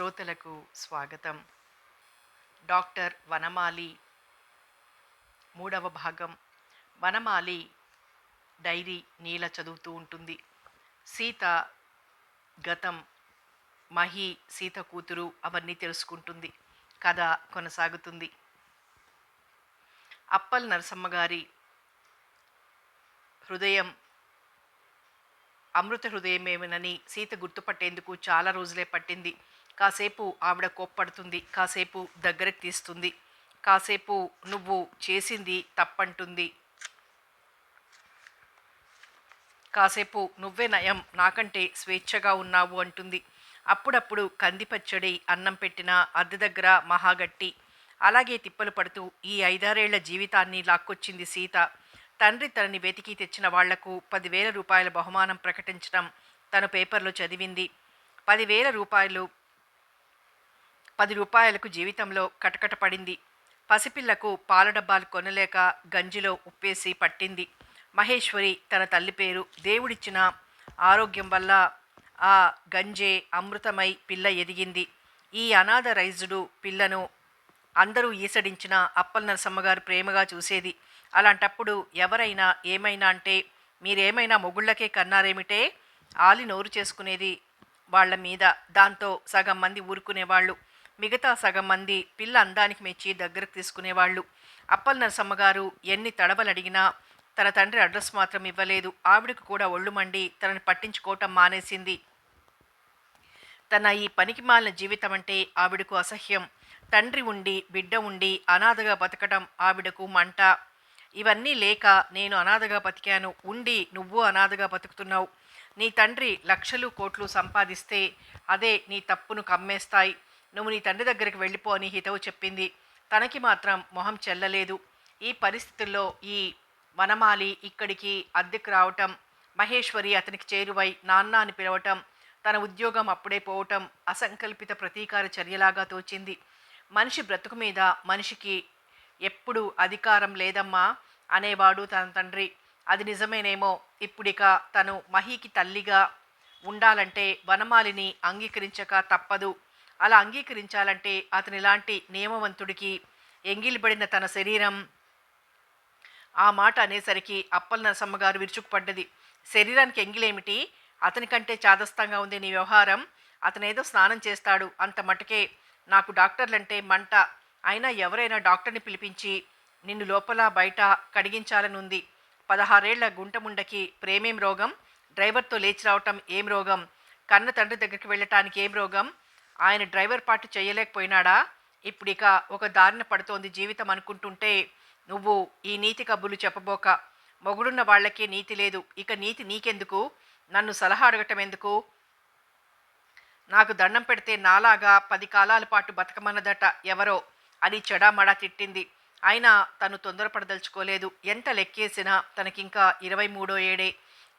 శ్రోతలకు స్వాగతం. డాక్టర్ వనమాలి మూడవ భాగం. వనమాలి డైరీ నీల చదువుతూ ఉంటుంది. సీత గతం, మహి సీత కూతురు అవన్నీ తెలుసుకుంటుంది. కథ కొనసాగుతుంది. అప్పల్ నరసమ్మ గారి హృదయం అమృత హృదయమేమోనని సీత గుర్తుపట్టేందుకు చాలా రోజులే పట్టింది. కాసేపు ఆవిడ కోప్పడుతుంది, కాసేపు దగ్గరకు తీస్తుంది, కాసేపు నువ్వు చేసింది తప్పంటుంది, కాసేపు నువ్వే నయం, నాకంటే స్వేచ్ఛగా ఉన్నావు అంటుంది. అప్పుడప్పుడు కంది పచ్చడి అన్నం పెట్టిన అద్దె దగ్గర మహాగట్టి అలాగే తిప్పలు పడుతూ ఈ 5-6 ఏళ్ల జీవితాన్ని లాక్కొచ్చింది సీత. తండ్రి తనని వెతికి తెచ్చిన వాళ్లకు 10,000 రూపాయల బహుమానం ప్రకటించడం తను పేపర్లో చదివింది. 10,000 రూపాయలు 10 రూపాయలకు జీవితంలో కటకట పడింది. పసిపిల్లకు పాల డబ్బాలు కొనలేక గంజిలో ఉప్పేసి పట్టింది. మహేశ్వరి తన తల్లి పేరు. దేవుడిచ్చిన ఆరోగ్యం వల్ల ఆ గంజే అమృతమై పిల్ల ఎదిగింది. ఈ అనాథ రైజుడు పిల్లను అందరూ ఈసడించిన అప్పల్ నరసమ్మగారు ప్రేమగా చూసేది. అలాంటప్పుడు ఎవరైనా ఏమైనా అంటే, మీరేమైనా మొగుళ్ళకే కన్నారేమిటే ఆలి నోరు చేసుకునేది వాళ్ళ మీద. దాంతో సగం మంది ఊరుకునేవాళ్ళు, మిగతా సగం మంది పిల్ల అందానికి మెచ్చి దగ్గరకు తీసుకునేవాళ్ళు. అప్పల్ నరసమ్మగారు ఎన్ని తడవలు అడిగినా తన తండ్రి అడ్రస్ మాత్రం ఇవ్వలేదు. ఆవిడకు కూడా ఒళ్ళు మండి తనని పట్టించుకోవటం మానేసింది. తన ఈ పనికిమాలిన జీవితం అంటే ఆవిడకు అసహ్యం. తండ్రి ఉండి బిడ్డ ఉండి అనాథగా బతకడం ఆవిడకు మంట. ఇవన్నీ లేక నేను అనాథగా బతికాను, ఉండి నువ్వు అనాథగా బతుకుతున్నావు. నీ తండ్రి లక్షలు కోట్లు సంపాదిస్తే అదే నీ తప్పును కమ్మేస్తాయి. నువ్వు నీ తండ్రి దగ్గరికి వెళ్ళిపో అని హితవు చెప్పింది. తనకి మాత్రం మొహం చెల్లలేదు. ఈ పరిస్థితుల్లో ఈ వనమాలి ఇక్కడికి అద్దెకు రావటం, మహేశ్వరి అతనికి చేరువై నాన్న అని పిలవటం, తన ఉద్యోగం అప్పుడే పోవటం అసంకల్పిత ప్రతీకార చర్యలాగా తోచింది. మనిషి బ్రతుకు మీద మనిషికి ఎప్పుడు అధికారం లేదమ్మా అనేవాడు తన తండ్రి. అది నిజమేనేమో. ఇప్పుడిక తను మహికి తల్లిగా ఉండాలంటే వనమాలిని అంగీకరించక తప్పదు. అలా అంగీకరించాలంటే అతనిలాంటి నియమవంతుడికి ఎంగిలిబడిన తన శరీరం. ఆ మాట అనేసరికి అప్పల్ నరసమ్మగారు విరుచుకుపడ్డది. శరీరానికి ఎంగిలేమిటి? అతనికంటే చాదస్తంగా ఉంది నీ వ్యవహారం. అతనేదో స్నానం చేస్తాడు, అంత మటుకే. నాకు డాక్టర్లంటే మంట. అయినా ఎవరైనా డాక్టర్ని పిలిపించి నిన్ను లోపల బయట కడిగించాలనుంది. 16 ఏళ్ల గుంటముండకి ప్రేమేం రోగం? డ్రైవర్తో లేచి రావటం ఏం రోగం? కన్న తండ్రి దగ్గరికి వెళ్ళటానికి ఏం రోగం? ఆయన డ్రైవర్ పాటు చేయలేకపోయినాడా? ఇప్పుడిక ఒక దారిన పడుతోంది జీవితం అనుకుంటుంటే నువ్వు ఈ నీతి కబుర్లు చెప్పబోక. మొగుడున్న వాళ్ళకే నీతి లేదు, ఇక నీతి నీకెందుకు? నన్ను సలహా అడగటం ఎందుకు? నాకు దండం పెడితే నాలాగా 10 కాలాల పాటు బతకమన్నదట ఎవరో అని చెడామడా తిట్టింది. అయినా తను తొందరపడదలుచుకోలేదు. ఎంత లెక్కేసినా తనకింకా 23వ ఏడే.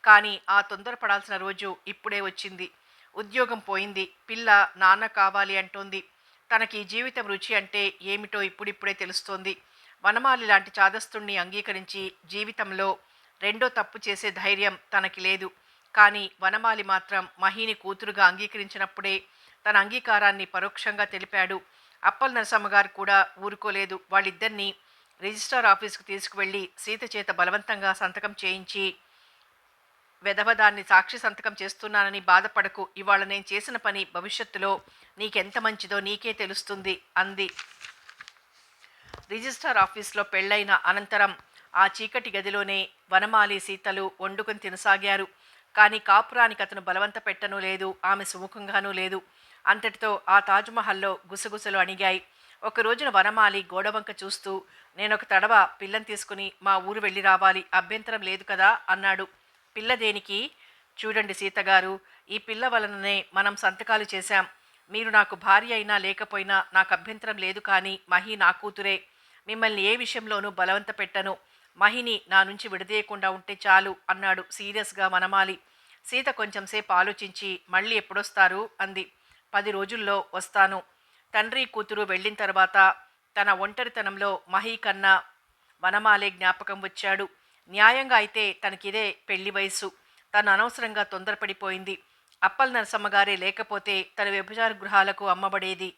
కానీ ఆ తొందరపడాల్సిన రోజు ఇప్పుడే వచ్చింది. ఉద్యోగం పోయింది. పిల్ల నాన్న కావాలి అంటోంది. తనకి జీవితం రుచి అంటే ఏమిటో ఇప్పుడిప్పుడే తెలుస్తోంది. వనమాలి లాంటి చాదస్తుణ్ణి అంగీకరించి జీవితంలో రెండో తప్పు చేసే ధైర్యం తనకి లేదు. కానీ వనమాలి మాత్రం మహిని కూతురుగా అంగీకరించినప్పుడే తన అంగీకారాన్ని పరోక్షంగా తెలిపాడు. అప్పల్ నరసమ్మగారు కూడా ఊరుకోలేదు. వాళ్ళిద్దరినీ రిజిస్ట్రార్ ఆఫీస్కు తీసుకువెళ్ళి సీత చేత బలవంతంగా సంతకం చేయించి, వెధవదాన్ని సాక్షి సంతకం చేస్తున్నానని బాధపడకు, ఇవాళ నేను చేసిన పని భవిష్యత్తులో నీకెంత మంచిదో నీకే తెలుస్తుంది అంది. రిజిస్ట్రార్ ఆఫీస్లో పెళ్లైన అనంతరం ఆ చీకటి గదిలోనే వనమాలి సీతలు వండుకొని తినసాగారు. కానీ కాపురానికి అతను బలవంత పెట్టనూ లేదు, ఆమె సుముఖంగానూ లేదు. అంతటితో ఆ తాజ్మహల్లో గుసగుసలు అణిగాయి. ఒక రోజున వనమాలి గోడవంక చూస్తూ, నేనొక తడవ పిల్లని తీసుకుని మా ఊరు వెళ్ళి రావాలి, అభ్యంతరం లేదు కదా అన్నాడు. పిల్ల దేనికి? చూడండి సీతగారు, ఈ పిల్ల వలననే మనం సంతకాలు చేశాం. మీరు నాకు భార్య అయినా లేకపోయినా నాకు అభ్యంతరం లేదు. కానీ మహి నా కూతురే. మిమ్మల్ని ఏ విషయంలోనూ బలవంత పెట్టను. మహిని నా నుంచి విడదీయకుండా ఉంటే చాలు అన్నాడు సీరియస్గా వనమాలి. సీత కొంచెం సేపు ఆలోచించి, మళ్ళీ ఎప్పుడొస్తారు అంది. 10 రోజుల్లో వస్తాను. తండ్రి కూతురు వెళ్ళిన తర్వాత తన ఒంటరితనంలో మహి కన్నా వనమాలే జ్ఞాపకం వచ్చాడు. న్యాయంగా అయితే తనకిదే పెళ్లి వయసు. తను అనవసరంగా తొందరపడిపోయింది. అప్పల్ నరసమ్మగారే లేకపోతే తన వ్యభిచార గృహాలకు అమ్మబడేది.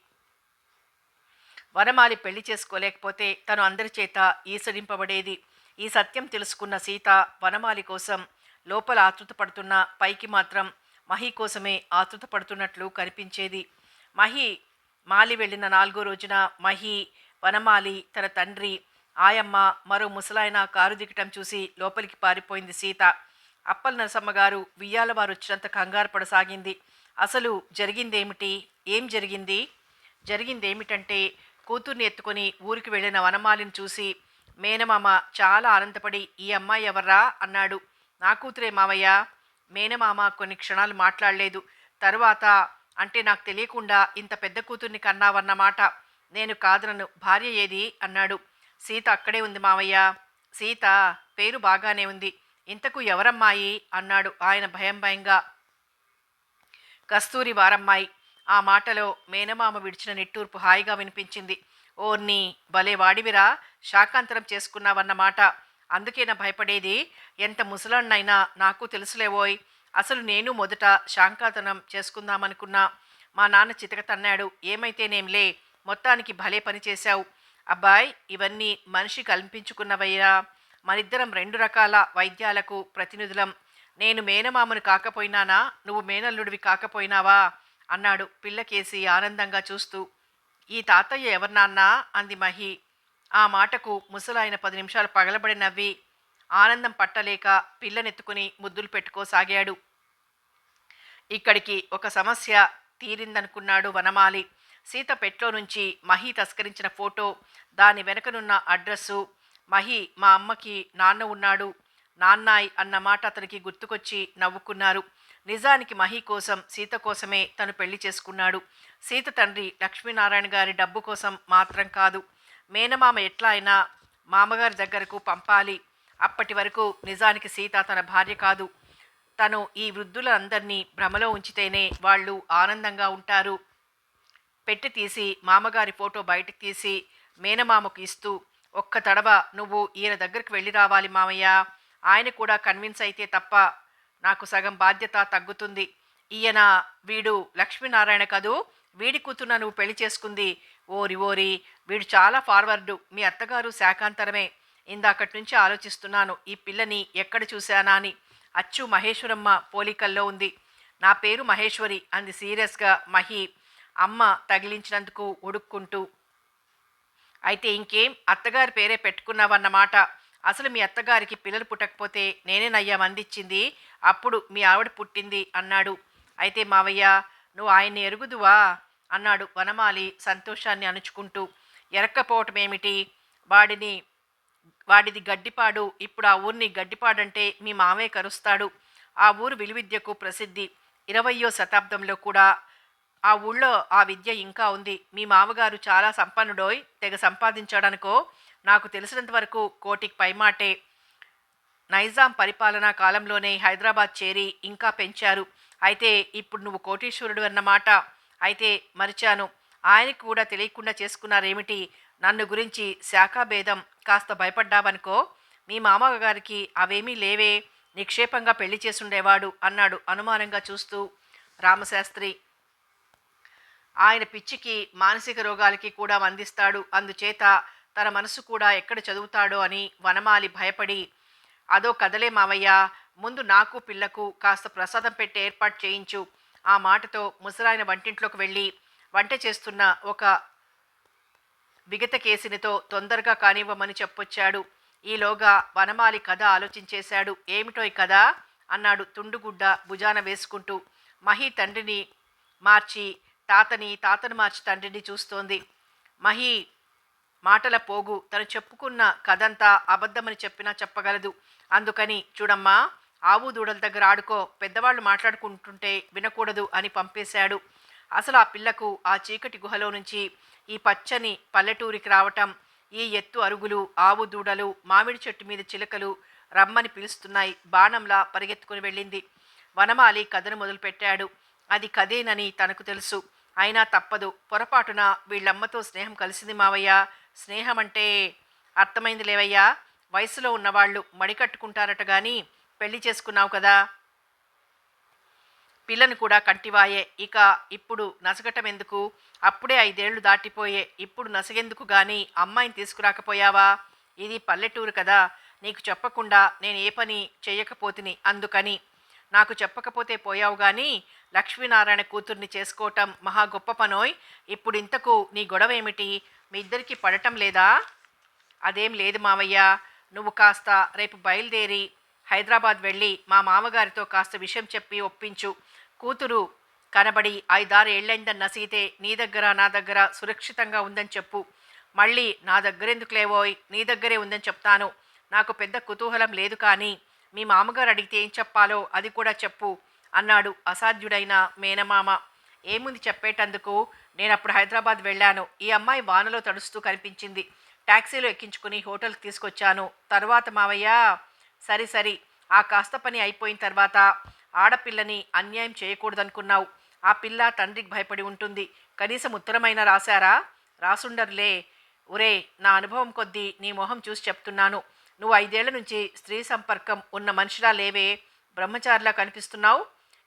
వనమాలి పెళ్లి చేసుకోలేకపోతే తను అందరి చేత ఈసడింపబడేది. ఈ సత్యం తెలుసుకున్న సీత వనమాలి కోసం లోపల ఆతృత పడుతున్న పైకి మాత్రం మహి కోసమే ఆతృత పడుతున్నట్లు కనిపించేది. మహి మాలి వెళ్ళిన 4వ రోజున మహి, వనమాలి, తన తండ్రి, ఆయమ్మ, మరో ముసలాయన కారు దిగటం చూసి లోపలికి పారిపోయింది సీత. అప్పల్ నరసమ్మగారు వియ్యాలవారు వచ్చినంత కంగారు పడసాగింది. అసలు జరిగిందేమిటి? ఏం జరిగింది? జరిగిందేమిటంటే కూతుర్ని ఎత్తుకొని ఊరికి వెళ్ళిన వనమాలిని చూసి మేనమామ చాలా ఆనందపడి ఈ అమ్మాయి ఎవర్రా అన్నాడు. నా కూతురే మావయ్య. మేనమామ కొన్ని క్షణాలు మాట్లాడలేదు. తరువాత అంటే నాకు తెలియకుండా ఇంత పెద్ద కూతుర్ని కన్నావన్నమాట. నేను కాదనను, భార్య ఏది అన్నాడు. సీత అక్కడే ఉంది మావయ్య. సీత పేరు బాగానే ఉంది, ఇంతకు ఎవరమ్మాయి అన్నాడు ఆయన భయం భయంగా. కస్తూరి వారమ్మాయి. ఆ మాటలో మేనమామ విడిచిన నిట్టూర్పు హాయిగా వినిపించింది. ఓర్ని భలే వాడివిరా, శాకాంతరం చేసుకున్నావన్నమాట. అందుకేనా భయపడేది? ఎంత ముసలాన్నైనా నాకు తెలుసులేవోయ్. అసలు నేను మొదట శాంకాతనం చేసుకుందామనుకున్నా. మా నాన్న చితక తన్నాడు. ఏమైతేనేంలే, మొత్తానికి భలే పని చేశావు. అబ్బాయ్, ఇవన్నీ మనిషి కల్పించుకున్నవయ్యా. మనిద్దరం 2 రకాల వైద్యాలకు ప్రతినిధులం. నేను మేనమామను కాకపోయినానా, నువ్వు మేనల్లుడివి కాకపోయినావా అన్నాడు పిల్లకేసి ఆనందంగా చూస్తూ. ఈ తాతయ్య ఎవరు నాన్నా అంది మహి. ఆ మాటకు ముసలాయన 10 నిమిషాలు పగలబడి నవ్వి ఆనందం పట్టలేక పిల్లనెత్తుకుని ముద్దులు పెట్టుకోసాగాడు. ఇక్కడికి ఒక సమస్య తీరిందనుకున్నాడు వనమాలి. సీత పెట్లో నుంచి మహి తస్కరించిన ఫోటో, దాని వెనకనున్న అడ్రస్సు, మహి మా అమ్మకి నాన్న ఉన్నాడు, నాన్నాయ్ అన్నమాట అతనికి గుర్తుకొచ్చి నవ్వుకున్నారు. నిజానికి మహి కోసం, సీత కోసమే తను పెళ్లి చేసుకున్నాడు. సీత తండ్రి లక్ష్మీనారాయణ గారి డబ్బు కోసం మాత్రం కాదు. మేనమామ ఎట్లా అయినా మామగారి దగ్గరకు పంపాలి. అప్పటి వరకు నిజానికి సీత తన భార్య కాదు. తను ఈ వృద్ధులందరినీ భ్రమలో ఉంచితేనే వాళ్ళు ఆనందంగా ఉంటారు. పెట్టి తీసి మామగారి ఫోటో బయటకు తీసి మేనమామకు ఇస్తూ, ఒక్క తడవ నువ్వు ఈయన దగ్గరికి వెళ్ళి రావాలి మామయ్య. ఆయన కూడా కన్విన్స్ అయితే తప్ప నాకు సగం బాధ్యత తగ్గుతుంది. ఈయన వీడు లక్ష్మీనారాయణ కదూ, వీడి కూతున్న నువ్వు పెళ్లి చేసుకుంది. ఓరి ఓరి, వీడు చాలా ఫార్వర్డు. మీ అత్తగారు శాకాంతరమే. ఇందాకటి నుంచి ఆలోచిస్తున్నాను ఈ పిల్లని ఎక్కడ చూశానా అని. అచ్చు మహేశ్వరమ్మ పోలికల్లో ఉంది. నా పేరు మహేశ్వరి అంది సీరియస్గా మహి, అమ్మ తగిలించినందుకు ఉడుక్కుంటూ. అయితే ఇంకేం, అత్తగారి పేరే పెట్టుకున్నావన్నమాట. అసలు మీ అత్తగారికి పిల్లలు పుట్టకపోతే నేనే నయ్యా మందిచ్చింది, అప్పుడు మీ ఆవిడ పుట్టింది అన్నాడు. అయితే మావయ్య, నువ్వు ఆయన్ని ఎరుగుదువా అన్నాడు వనమాలి సంతోషాన్ని అణుచుకుంటూ. ఎరక్కపోవటమేమిటి? వాడిది గడ్డిపాడు. ఇప్పుడు ఆ ఊరిని గడ్డిపాడంటే మీ మావే కరుస్తాడు. ఆ ఊరు విలువిద్యకు ప్రసిద్ధి. 20వ శతాబ్దంలో కూడా ఆ ఊళ్ళో ఆ విద్య ఇంకా ఉంది. మీ మామగారు చాలా సంపన్నుడోయ్, తెగ సంపాదించాడనుకో. నాకు తెలిసినంత వరకు కోటికి పైమాటే. నైజాం పరిపాలనా కాలంలోనే హైదరాబాద్ చేరి ఇంకా పెంచారు. అయితే ఇప్పుడు నువ్వు కోటీశ్వరుడు అన్నమాట. అయితే మరిచాను, ఆయనకు కూడా తెలియకుండా చేసుకున్నారేమిటి? నన్ను గురించి శాఖాభేదం కాస్త భయపడ్డావనుకో. మీ మామగారికి అవేమీ లేవే, నిక్షేపంగా పెళ్లి చేసుండేవాడు అన్నాడు అనుమానంగా చూస్తూ రామశాస్త్రి. ఆయన పిచ్చికి, మానసిక రోగాలకి కూడా మందిస్తాడు. అందుచేత తన మనసు కూడా ఎక్కడ చదువుతాడో అని వనమాలి భయపడి, అదో కదలే మావయ్య, ముందు నాకు పిల్లకు కాస్త ప్రసాదం పెట్టి ఏర్పాటు చేయించు. ఆ మాటతో ముసలాయన వంటింట్లోకి వెళ్ళి వంట చేస్తున్న ఒక బిగత కేసినితో తొందరగా కానివ్వమని చెప్పొచ్చాడు. ఈలోగా వనమాలి కథ ఆలోచించేశాడు. ఏమిటో ఈ కథ అన్నాడు తుండుగుడ్డ భుజాన వేసుకుంటూ. మహి తండ్రిని మార్చి తాతను మార్చి తండ్రిని చూస్తోంది. మహి మాటల పోగు. తను చెప్పుకున్న కథంతా అబద్ధమని చెప్పినా చెప్పగలదు. అందుకని చూడమ్మా, ఆవు దూడల దగ్గర ఆడుకో, పెద్దవాళ్ళు మాట్లాడుకుంటుంటే వినకూడదు అని పంపేశాడు. అసలు ఆ పిల్లకు ఆ చీకటి గుహలో నుంచి ఈ పచ్చని పల్లెటూరికి రావటం, ఈ ఎత్తు అరుగులు, ఆవు దూడలు, మామిడి చెట్టు మీద చిలకలు రమ్మని పిలుస్తున్నాయి. బాణంలా పరిగెత్తుకుని వెళ్ళింది. వనమాలి కథను మొదలుపెట్టాడు. అది కథేనని తనకు తెలుసు. అయినా తప్పదు. పొరపాటున వీళ్ళమ్మతో స్నేహం కలిసింది మావయ్య. స్నేహం అంటే అర్థమైంది లేవయ్యా. వయసులో ఉన్నవాళ్ళు మడికట్టుకుంటారట, కానీ పెళ్లి చేసుకున్నావు కదా. పిల్లను కూడా కంటివాయే. ఇక ఇప్పుడు నసగటం ఎందుకు? అప్పుడే 5 ఏళ్లు దాటిపోయే. ఇప్పుడు నసగెందుకు గాని అమ్మాయిని తీసుకురాకపోయావా? ఇది పల్లెటూరు కదా! నీకు చెప్పకుండా నేను ఏ పని చెయ్యకపోతిని అందుకని. నాకు చెప్పకపోతే పోయావు గాని లక్ష్మీనారాయణ కూతుర్ని చేసుకోవటం మహా గొప్ప పనోయ్. ఇప్పుడింతకు నీ గొడవేమిటి? మీ ఇద్దరికీ పడటం లేదా? అదేం లేదు మావయ్య. నువ్వు కాస్త రేపు బయలుదేరి హైదరాబాద్ వెళ్ళి మా మామగారితో కాస్త విషయం చెప్పి ఒప్పించు. కూతురు కనబడి 5-6 ఏళ్ళైందని నసిగితే నీ దగ్గర నా దగ్గర సురక్షితంగా ఉందని చెప్పు. మళ్ళీ నా దగ్గరెందుకు లేవోయ్, నీ దగ్గరే ఉందని చెప్తాను. నాకు పెద్ద కుతూహలం లేదు కానీ మీ మామగారు అడిగితే ఏం చెప్పాలో అది కూడా చెప్పు అన్నాడు అసాధ్యుడైన మేనమామ. ఏముంది చెప్పేటందుకు? నేనప్పుడు హైదరాబాద్ వెళ్ళాను. ఈ అమ్మాయి వానలో తడుస్తూ కనిపించింది. టాక్సీలో ఎక్కించుకుని హోటల్కి తీసుకొచ్చాను. తర్వాత మావయ్య, సరి సరి, ఆ కాస్త పని అయిపోయిన తర్వాత ఆడపిల్లని అన్యాయం చేయకూడదనుకున్నావు. ఆ పిల్ల తండ్రికి భయపడి ఉంటుంది. కనీసం ఉత్తరమైనా రాశారా? రాసుండరులే. ఒరే, నా అనుభవం కొద్దీ నీ మొహం చూసి చెప్తున్నాను. నువ్వు 5 ఏళ్ల నుంచి స్త్రీ సంపర్కం ఉన్న మనిషిలా లేవే, బ్రహ్మచారిలా కనిపిస్తున్నావు.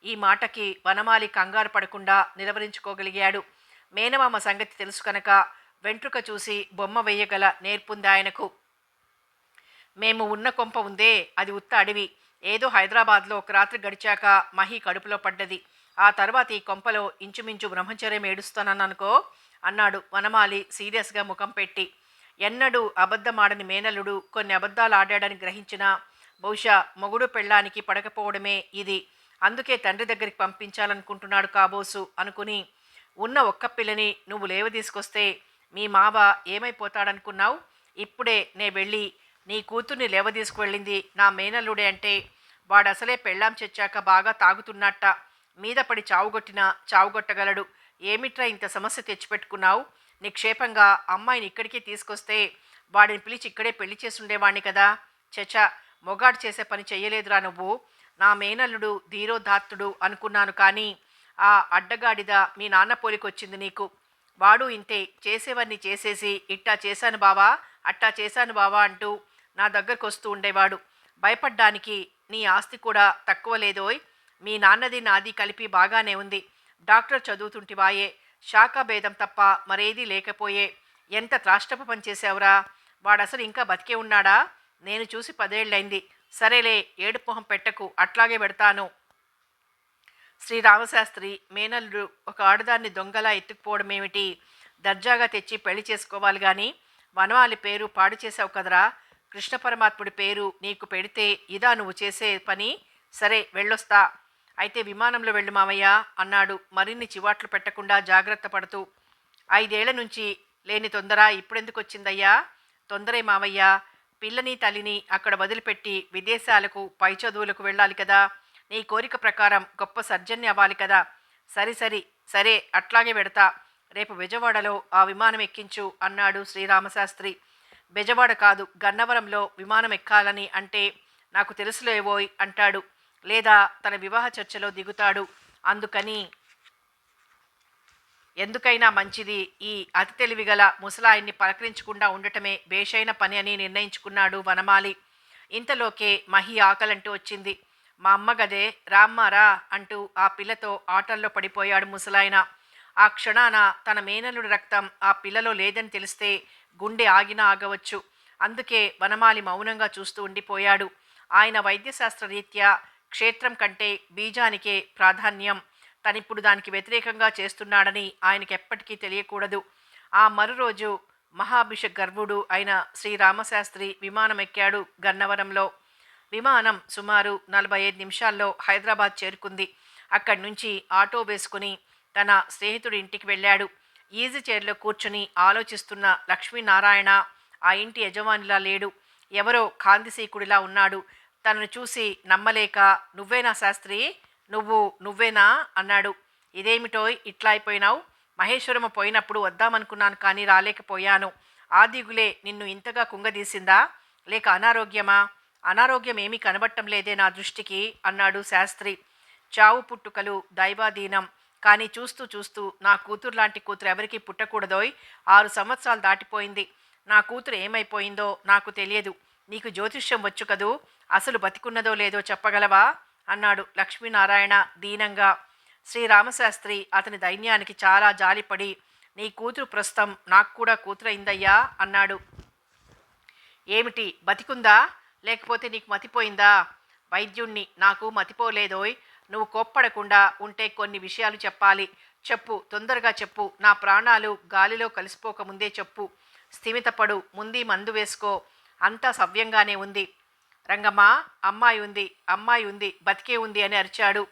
ఈ మాటకి వనమాలి కంగారు పడకుండా నిలవరించుకోగలిగాడు. మేనమామ సంగతి తెలుసు కనుక వెంట్రుక చూసి బొమ్మ వెయ్యగల నేర్పుంది ఆయనకు. మేము ఉన్న కొంప ఉందే, అది ఉత్త అడవి. ఏదో హైదరాబాద్లో ఒక రాత్రి గడిచాక మహి కడుపులో పడ్డది. ఆ తర్వాత ఈ కొంపలో ఇంచుమించు బ్రహ్మచర్యం ఏడుస్తాననుకో అన్నాడు వనమాలి సీరియస్గా ముఖం పెట్టి. ఎన్నడూ అబద్ధమాడని మేనల్లుడు కొన్ని అబద్ధాలు ఆడాడని గ్రహించినా బహుశా మొగుడు పెళ్ళానికి పడకపోవడమే ఇది. అందుకే తండ్రి దగ్గరికి పంపించాలనుకుంటున్నాడు కాబోసు అనుకుని, ఉన్న ఒక్క పిల్లని నువ్వు లేవ తీసుకొస్తే మీ మావ ఏమైపోతాడనుకున్నావు? ఇప్పుడే నే వెళ్ళి నీ కూతుర్ని లేవ తీసుకువెళ్ళింది నా మేనల్లుడే అంటే వాడసలే పెళ్ళాం చెచ్చాక బాగా తాగుతున్నట్ట. మీద పడి చావుగొట్టినా చావుగొట్టగలడు. ఏమిట్రా ఇంత సమస్య తెచ్చిపెట్టుకున్నావు? నిక్షేపంగా అమ్మాయిని ఇక్కడికి తీసుకొస్తే వాడిని పిలిచి ఇక్కడే పెళ్లి చేసుండేవాణ్ణి కదా. చచ, మొగాడు చేసే పని చెయ్యలేదురా నువ్వు. నా మేనల్లుడు ధీరోదాత్తుడు అనుకున్నాను కానీ ఆ అడ్డగాడిద మీ నాన్న పోలికొచ్చింది నీకు. వాడు ఇంతే, చేసేవన్నీ చేసేసి ఇట్టా చేశాను బావా, అట్టా చేశాను బావా అంటూ నా దగ్గరకు వస్తూ ఉండేవాడు. భయపడ్డానికి నీ ఆస్తి కూడా తక్కువ లేదోయ్. మీ నాన్నది నాది కలిపి బాగానే ఉంది. డాక్టర్ చదువుతుంటివాయే, శాఖాభేదం తప్ప మరేదీ లేకపోయే. ఎంత త్రాష్టప పనిచేసావురా. వాడసలు ఇంకా బతికే ఉన్నాడా? నేను చూసి 10 ఏళ్ళైంది. సరేలే, ఏడుపు మొహం పెట్టకు, అట్లాగే పెడతాను. శ్రీరామశాస్త్రి మేనల్లుడు ఒక ఆడదాన్ని దొంగలా ఎత్తుకుపోవడమేమిటి? దర్జాగా తెచ్చి పెళ్లి చేసుకోవాలి గాని వనమాలి పేరు పాడు చేసావు కదరా. కృష్ణ పరమాత్ముడి పేరు నీకు పెడితే ఇదా నువ్వు చేసే పని? సరే, వెళ్ళొస్తా. అయితే విమానంలో వెళ్ళు మామయ్య అన్నాడు మరిన్ని చివాట్లు పెట్టకుండా జాగ్రత్త పడుతూ. 5 ఏళ్ల నుంచి లేని తొందర ఇప్పుడెందుకు వచ్చిందయ్యా? తొందరే మామయ్య. పిల్లని తల్లిని అక్కడ వదిలిపెట్టి విదేశాలకు పై చదువులకు వెళ్ళాలి కదా. నీ కోరిక ప్రకారం గొప్ప సర్జన్ని అవ్వాలి కదా. సరే, అట్లాగే పెడతా. రేపు బెజవాడలో ఆ విమానం ఎక్కించు అన్నాడు శ్రీరామశాస్త్రి. బెజవాడ కాదు, గన్నవరంలో విమానం ఎక్కాలని అంటే నాకు తెలుసులేవోయ్ అంటాడు. లేదా తన వివాహ చర్చలో దిగుతాడు. అందుకని ఎందుకైనా మంచిది ఈ అతి తెలివిగల ముసలాయన్ని పలకరించకుండా ఉండటమే బేషైన పని అని నిర్ణయించుకున్నాడు వనమాలి. ఇంతలోకే మహి ఆకలంటూ వచ్చింది. మా అమ్మ గదే, రామ్మారా అంటూ ఆ పిల్లతో ఆటల్లో పడిపోయాడు ముసలాయన. ఆ క్షణాన తన మేనల్లుడి రక్తం ఆ పిల్లలో లేదని తెలిస్తే గుండె ఆగినా ఆగవచ్చు. అందుకే వనమాలి మౌనంగా చూస్తూ ఉండిపోయాడు. ఆయన వైద్యశాస్త్ర రీత్యా క్షేత్రం కంటే బీజానికే ప్రాధాన్యం. తనిప్పుడు దానికి వ్యతిరేకంగా చేస్తున్నాడని ఆయనకి ఎప్పటికీ తెలియకూడదు. ఆ మరురోజు మహాభిష గర్వుడు అయిన శ్రీరామశాస్త్రి విమానం ఎక్కాడు గన్నవరంలో. విమానం సుమారు 45 నిమిషాల్లో హైదరాబాద్ చేరుకుంది. అక్కడి నుంచి ఆటో వేసుకుని తన స్నేహితుడి ఇంటికి వెళ్ళాడు. ఈజీ చైర్లో కూర్చుని ఆలోచిస్తున్న లక్ష్మీనారాయణ ఆ ఇంటి యజమానిలా లేడు. ఎవరో కాందిసీకుడిలా ఉన్నాడు. తనను చూసి నమ్మలేక, నువ్వేనా శాస్త్రి, నువ్వేనా అన్నాడు. ఇదేమిటోయ్ ఇట్లా అయిపోయినావు? మహేశ్వరమ్మ పోయినప్పుడు వద్దామనుకున్నాను కానీ రాలేకపోయాను. ఆ దిగులే నిన్ను ఇంతగా కుంగదీసిందా, లేక అనారోగ్యమా? అనారోగ్యం ఏమీ కనబట్టం లేదే నా దృష్టికి అన్నాడు శాస్త్రి. చావు పుట్టుకలు దైవాధీనం. కానీ చూస్తూ చూస్తూ నా కూతురు లాంటి కూతురు ఎవరికీ పుట్టకూడదోయ్. 6 సంవత్సరాలు దాటిపోయింది. నా కూతురు ఏమైపోయిందో నాకు తెలియదు. నీకు జ్యోతిష్యం వచ్చు కదూ, అసలు బతికున్నదో లేదో చెప్పగలవా అన్నాడు లక్ష్మీనారాయణ దీనంగా. శ్రీరామశాస్త్రి అతని దైన్యానికి చాలా జాలిపడి, నీ కూతురు ప్రస్తుతం నాకు కూడా కూతురైందయ్యా అన్నాడు. ఏమిటి, బతికుందా? లేకపోతే నీకు మతిపోయిందా? వైద్యుణ్ణి, నాకు మతిపోలేదోయ్. నువ్వు కోప్పడకుండా ఉంటే కొన్ని విషయాలు చెప్పాలి. చెప్పు, తొందరగా చెప్పు. నా ప్రాణాలు గాలిలో కలిసిపోకముందే చెప్పు. స్థిమితపడు, ముందు మందు వేసుకో. అంతా సవ్యంగానే ఉంది. రంగమ్మ, అమ్మాయి ఉంది, అమ్మాయి ఉంది, బతికే ఉంది అని అరిచాడు.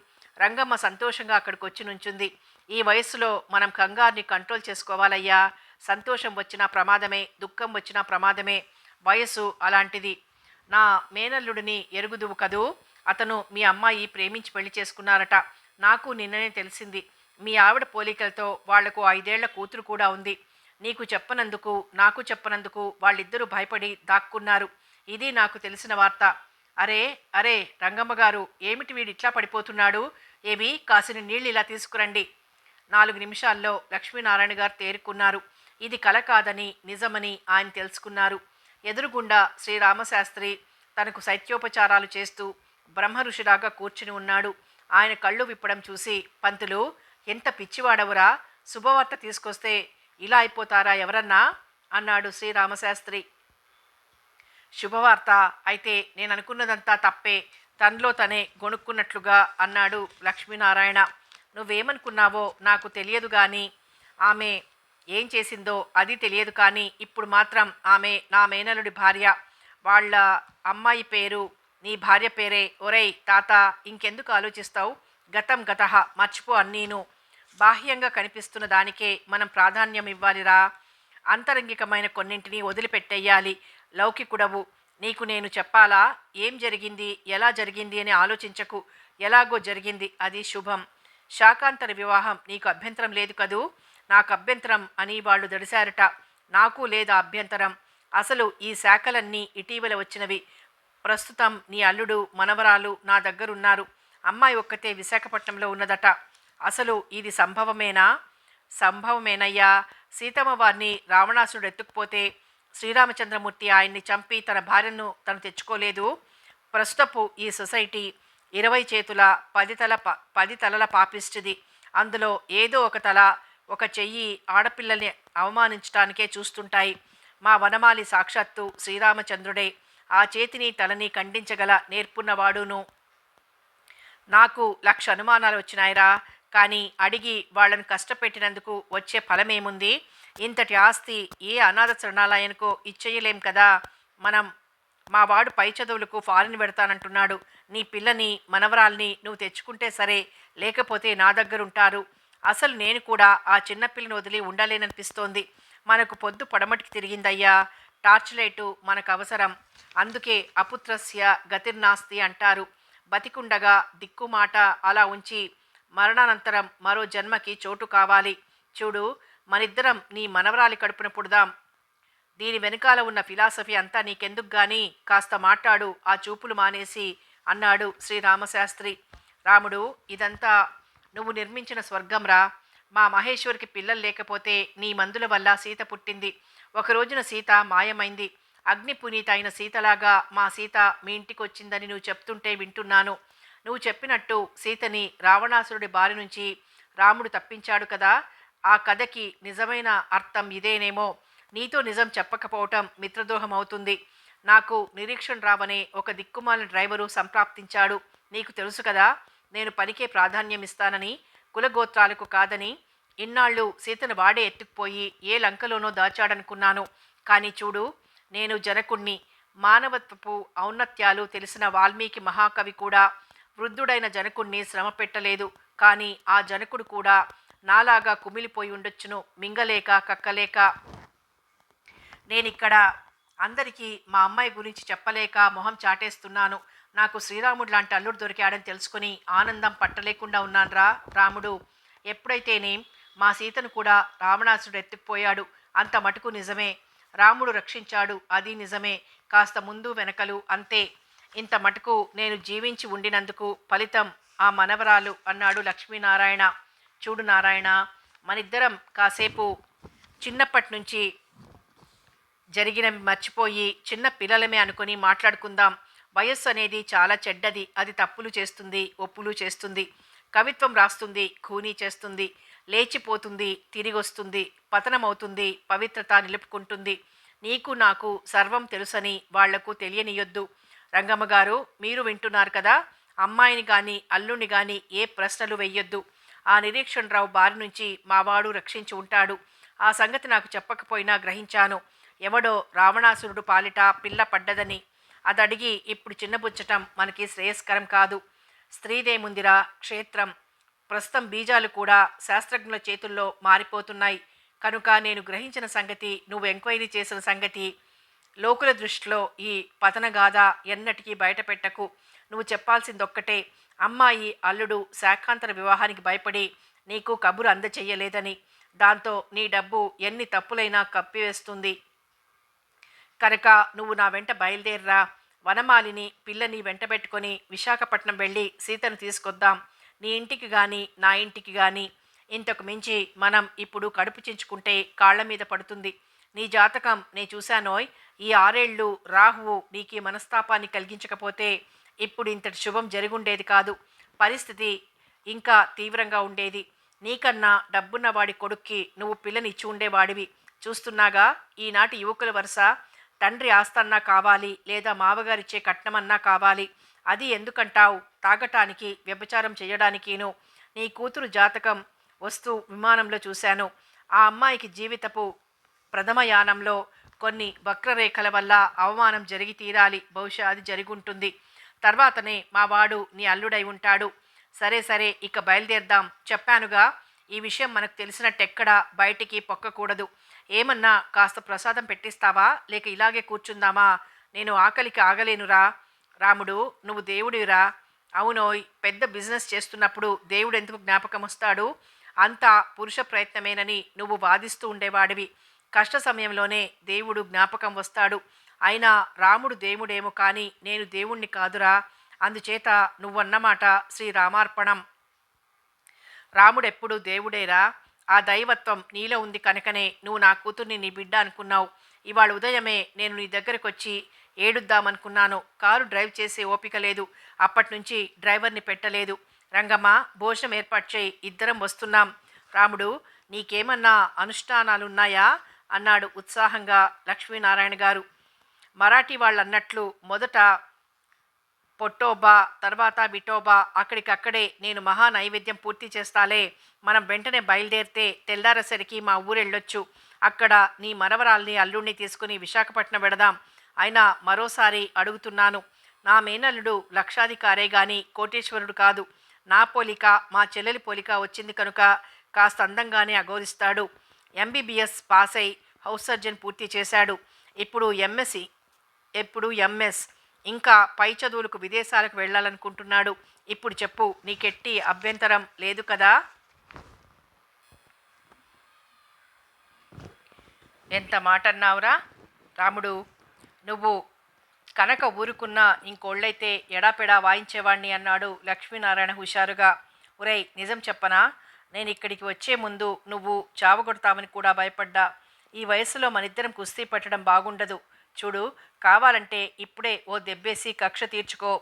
రంగమ్మ సంతోషంగా అక్కడికి వచ్చి నుంచుంది. ఈ వయస్సులో మనం కంగారుని కంట్రోల్ చేసుకోవాలయ్యా. సంతోషం వచ్చినా ప్రమాదమే, దుఃఖం వచ్చినా ప్రమాదమే. వయస్సు అలాంటిది. నా మేనల్లుడిని ఎరుగుదువు కదూ. అతను మీ అమ్మాయి ప్రేమించి పెళ్లి చేసుకున్నారట. నాకు నిన్ననే తెలిసింది. మీ ఆవిడ పోలికలతో వాళ్లకు 5 ఏళ్ల కూతురు కూడా ఉంది. నీకు చెప్పనందుకు, నాకు చెప్పనందుకు వాళ్ళిద్దరూ భయపడి దాక్కున్నారు. ఇది నాకు తెలిసిన వార్త. అరే అరే రంగమ్మగారు, ఏమిటి వీడిట్లా పడిపోతున్నాడు? ఏవి, కాసిన నీళ్ళు ఇలా తీసుకురండి. 4 నిమిషాల్లో లక్ష్మీనారాయణ గారు తేరుకున్నారు. ఇది కల కాదని నిజమని ఆయన తెలుసుకున్నారు. ఎదురుగుండా శ్రీరామశాస్త్రి తనకు శైత్యోపచారాలు చేస్తూ బ్రహ్మఋషిలాగా కూర్చుని ఉన్నాడు. ఆయన కళ్ళు విప్పడం చూసి, పంతులు, ఎంత పిచ్చివాడవురా, శుభవార్త తీసుకొస్తే ఇలా అయిపోతారా ఎవరన్నా అన్నాడు శ్రీరామశాస్త్రి. శుభవార్త అయితే నేను అనుకున్నదంతా తప్పే, తనలో తనే గొణుక్కున్నట్లుగా అన్నాడు లక్ష్మీనారాయణ. నువ్వేమనుకున్నావో నాకు తెలియదు కానీ, ఆమె ఏం చేసిందో అది తెలియదు కానీ, ఇప్పుడు మాత్రం ఆమె నా మేనలుడి భార్య. వాళ్ళ అమ్మాయి పేరు నీ భార్య పేరే. ఒరేయ్ తాత, ఇంకెందుకు ఆలోచిస్తావు? గతం గతః, మర్చిపో అన్నీను. బాహ్యంగా కనిపిస్తున్న దానికే మనం ప్రాధాన్యం ఇవ్వాలిరా. అంతరంగికమైన కొన్నింటిని వదిలిపెట్టేయాలి. లౌకికుడవు, నీకు నేను చెప్పాలా? ఏం జరిగింది, ఎలా జరిగింది అని ఆలోచించకు. ఎలాగో జరిగింది, అది శుభం. శాకాంతర వివాహం నీకు అభ్యంతరం లేదు కదూ? నాకు అభ్యంతరం అని వాళ్ళు దడిశారట. నాకు లేదా అభ్యంతరం. అసలు ఈ శాఖలన్నీ ఇటీవల వచ్చినవి. ప్రస్తుతం నీ అల్లుడు, మనవరాలు నా దగ్గరున్నారు. అమ్మాయి ఒక్కతే విశాఖపట్నంలో ఉన్నదట. అసలు ఇది సంభవమేనా? సంభవమేనయ్యా. సీతమ్మ వారిని రావణాసుడు ఎత్తుకుపోతే శ్రీరామచంద్రమూర్తి ఆయన్ని చంపి తన భార్యను తను తెచ్చుకోలేదు. ప్రస్తుతపు ఈ సొసైటీ 20 చేతుల 10 తలల పాపిస్టిది. అందులో ఏదో ఒక తల, ఒక చెయ్యి ఆడపిల్లల్ని అవమానించడానికే చూస్తుంటాయి. మా వనమాలి సాక్షాత్తు శ్రీరామచంద్రుడే. ఆ చేతిని తలని ఖండించగల నేర్పున్నవాడును. నాకు 1,00,000 అనుమానాలు వచ్చినాయిరా. కానీ అడిగి వాళ్ళని కష్టపెట్టినందుకు వచ్చే ఫలమేముంది? ఇంతటి ఆస్తి ఏ అనాథ శరణాలయానికో ఇచ్చేయలేం కదా మనం. మా వాడు పై చదువులకు ఫారిన్ పెడతానంటున్నాడు. నీ పిల్లని, మనవరాల్ని నువ్వు తెచ్చుకుంటే సరే, లేకపోతే నా దగ్గరుంటారు. అసలు నేను కూడా ఆ చిన్నపిల్లని వదిలి ఉండలేననిపిస్తోంది. మనకు పొద్దు పడమటికి తిరిగిందయ్యా. టార్చ్ లైటు మనకు అవసరం. అందుకే అపుత్రస్య గతిర్నాస్తి అంటారు. బతికుండగా దిక్కుమాట అలా ఉంచి మరణానంతరం మరో జన్మకి చోటు కావాలి. చూడు, మనిద్దరం నీ మనవరాలి కడుపున పుడదాం. దీని వెనుకాల ఉన్న ఫిలాసఫీ అంతా నీకెందుకు గాని, కాస్త మాట్లాడు, ఆ చూపులు మానేసి అన్నాడు శ్రీరామశాస్త్రి. రాముడు, ఇదంతా నువ్వు నిర్మించిన స్వర్గంరా. మా మహేశ్వరికి పిల్లలు లేకపోతే నీ మందుల వల్ల సీత పుట్టింది. ఒక రోజున సీత మాయమైంది. అగ్ని పునీత అయిన సీతలాగా మా సీత మీ ఇంటికి వచ్చిందని నువ్వు చెప్తుంటే వింటున్నాను. నువ్వు చెప్పినట్టు సీతని రావణాసురుడి బారి నుంచి రాముడు తప్పించాడు కదా. ఆ కథకి నిజమైన అర్థం ఇదేనేమో. నీతో నిజం చెప్పకపోవటం మిత్రద్రోహం అవుతుంది. నాకు నిరీక్షణ రావనే ఒక దిక్కుమాలిన డ్రైవరు సంప్రాప్తించాడు. నీకు తెలుసు కదా, నేను పనికే ప్రాధాన్యం ఇస్తానని, కులగోత్రాలకు కాదని. ఇన్నాళ్ళు సీతను వాడే ఎత్తుకుపోయి ఏ లంకలోనో దాచాడనుకున్నాను. కానీ చూడు, నేను జనకుణ్ణి. మానవత్వపు ఔన్నత్యాలు తెలిసిన వాల్మీకి మహాకవి కూడా వృద్ధుడైన జనకుణ్ణి శ్రమ పెట్టలేదు. కానీ ఆ జనకుడు కూడా నాలాగా కుమిలిపోయి ఉండొచ్చును, మింగలేక కక్కలేక. నేనిక్కడ అందరికీ మా అమ్మాయి గురించి చెప్పలేక మొహం చాటేస్తున్నాను. నాకు శ్రీరాముడు లాంటి అల్లుడు దొరికాడని తెలుసుకుని ఆనందం పట్టలేకుండా ఉన్నాన్రా రాముడు. ఎప్పుడైతేనేం మా సీతను కూడా రావణాసుడు ఎత్తుకుపోయాడు, అంత మటుకు నిజమే. రాముడు రక్షించాడు, అది నిజమే. కాస్త ముందు వెనకలు అంతే. ఇంత మటుకు నేను జీవించి ఉండినందుకు ఫలితం ఆ మనవరాలు అన్నాడు లక్ష్మీనారాయణ. చూడు నారాయణ, మనిద్దరం కాసేపు చిన్నప్పటి నుంచి జరిగినవి మర్చిపోయి చిన్న పిల్లలమే అనుకుని మాట్లాడుకుందాం. వయస్సు అనేది చాలా చెడ్డది. అది తప్పులు చేస్తుంది, ఒప్పులు చేస్తుంది. కవిత్వం రాస్తుంది, ఖూనీ చేస్తుంది, లేచిపోతుంది, తిరిగొస్తుంది, పతనమవుతుంది, పవిత్రత నిలుపుకుంటుంది. నీకు నాకు సర్వం తెలుసని వాళ్లకు తెలియనియొద్దు. రంగమ్మ గారు, మీరు వింటున్నారు కదా. అమ్మాయిని గాని అల్లుణ్ణి గాని ఏ ప్రశ్నలు వెయ్యొద్దు. ఆ నిరీక్షణరావు బారి నుంచి మావాడు రక్షించి ఉంటాడు. ఆ సంగతి నాకు చెప్పకపోయినా గ్రహించాను. ఎవడో రావణాసురుడు పాలిట పిల్ల పడ్డదని. అదడిగి ఇప్పుడు చిన్నబుచ్చటం మనకి శ్రేయస్కరం కాదు. స్త్రీదేముందిరా, క్షేత్రం. ప్రస్తుతం బీజాలు కూడా శాస్త్రజ్ఞుల చేతుల్లో మారిపోతున్నాయి. కనుక నేను గ్రహించిన సంగతి, నువ్వు ఎంక్వైరీ చేసిన సంగతి, లోకుల దృష్టిలో ఈ పతనగాథ ఎన్నటికీ బయటపెట్టకు. నువ్వు చెప్పాల్సిందొక్కటే, అమ్మాయి అల్లుడు శాఖాంతర వివాహానికి భయపడి నీకు కబురు అందచెయ్యలేదని. దాంతో నీ డబ్బు ఎన్ని తప్పులైనా కప్పివేస్తుంది. కనుక నువ్వు నా వెంట బయలుదేరరా. వనమాలిని పిల్లని వెంటబెట్టుకొని విశాఖపట్నం వెళ్ళి సీతను తీసుకొద్దాం. నీ ఇంటికి గాని నా ఇంటికి గాని. ఇంతకు మించి మనం ఇప్పుడు కడుపు చించుకుంటే కాళ్ల మీద పడుతుంది. నీ జాతకం నే చూశానోయ్. ఈ 6 ఏళ్ళు రాహువు నీకీ మనస్తాపాన్ని కలిగించకపోతే ఇప్పుడు ఇంతటి శుభం జరుగుండేది కాదు. పరిస్థితి ఇంకా తీవ్రంగా ఉండేది. నీకన్నా డబ్బున్న వాడి కొడుక్కి నువ్వు పిల్లని ఇచ్చి ఉండేవాడివి. చూస్తున్నాగా ఈనాటి యువకుల వరుస. తండ్రి ఆస్తన్నా కావాలి, లేదా మావగారిచ్చే కట్నమన్నా కావాలి. అది ఎందుకంటావు? తాగటానికి, వ్యభిచారం చేయడానికిను. నీ కూతురు జాతకం వస్తూ విమానంలో చూశాను. ఆ అమ్మాయికి జీవితపు ప్రథమయానంలో కొన్ని వక్రరేఖల వల్ల అవమానం జరిగి తీరాలి. బహుశా అది జరుగుంటుంది. తర్వాతనే మా వాడు నీ అల్లుడై ఉంటాడు. సరే సరే, ఇక బయలుదేరదాం. చెప్పానుగా, ఈ విషయం మనకు తెలిసినట్టెక్కడా బయటికి పొక్కకూడదు. ఏమన్నా కాస్త ప్రసాదం పెట్టిస్తావా, లేక ఇలాగే కూర్చుందామా? నేను ఆకలికి ఆగలేనురా. రాముడు, నువ్వు దేవుడివిరా. అవునోయ్, పెద్ద బిజినెస్ చేస్తున్నప్పుడు దేవుడు ఎందుకు జ్ఞాపకం వస్తాడు? అంతా పురుష ప్రయత్నమేనని నువ్వు వాదిస్తూ ఉండేవాడివి. కష్ట సమయంలోనే దేవుడు జ్ఞాపకం వస్తాడు. అయినా రాముడు దేవుడేమో కానీ నేను దేవుణ్ణి కాదురా. అందుచేత నువ్వన్నమాట శ్రీరామార్పణం. రాముడెప్పుడు దేవుడేరా. ఆ దైవత్వం నీలో ఉంది కనుకనే నువ్వు నా కూతుర్ని నీ బిడ్డ అనుకున్నావు. ఇవాళ ఉదయమే నేను నీ దగ్గరకు వచ్చి ఏడుద్దామనుకున్నాను. కారు డ్రైవ్ చేసే ఓపిక లేదు. అప్పటినుంచి డ్రైవర్ని పెట్టలేదు. రంగమ్మ, భోజనం ఏర్పాటు చేయి, ఇద్దరం వస్తున్నాం. రాముడు, నీకేమన్నా అనుష్ఠానాలున్నాయా అన్నాడు ఉత్సాహంగా లక్ష్మీనారాయణ గారు. మరాఠీ వాళ్ళన్నట్లు మొదట పొట్టోబా, తర్వాత బిటోబా. అక్కడికక్కడే నేను మహా నైవేద్యం పూర్తి చేస్తాలే. మనం వెంటనే బయలుదేరితే తెల్లారేసరికి మా ఊరెళ్ళొచ్చు. అక్కడ నీ మనవరాల్ని అల్లుడిని తీసుకుని విశాఖపట్నం వెడదాం. అయినా మరోసారి అడుగుతున్నాను, నా మేనల్లుడు లక్షాధికారే గాని కోటేశ్వరుడు కాదు. నా పోలిక, మా చెల్లెలి పోలిక వచ్చింది కనుక కాస్త అందంగానే అఘోరిస్తాడు. ఎంబీబీఎస్ పాస్ అయి హౌస్ సర్జన్ పూర్తి చేశాడు. ఇప్పుడు ఎంఎస్, ఇంకా పై చదువులకు విదేశాలకు వెళ్ళాలనుకుంటున్నాడు. ఇప్పుడు చెప్పు, నీకెట్టి అభ్యంతరం లేదు కదా? ఎంత మాట అన్నావురా రాముడు. నువ్వు కనుక ఊరుకున్నా ఇంకోళ్ళైతే ఎడాపెడా వాయించేవాణ్ణి అన్నాడు లక్ష్మీనారాయణ హుషారుగా. ఒరేయ్, నిజం చెప్పనా? నేను ఇక్కడికి వచ్చే ముందు నువ్వు చావగొడతామని కూడా భయపడ్డా. ఈ వయసులో మనిద్దరం కుస్తీ పట్టడం బాగుండదు. చూడు, కావాలంటే ఇప్పుడే ఓ దెబ్బేసి కక్ష తీర్చుకో.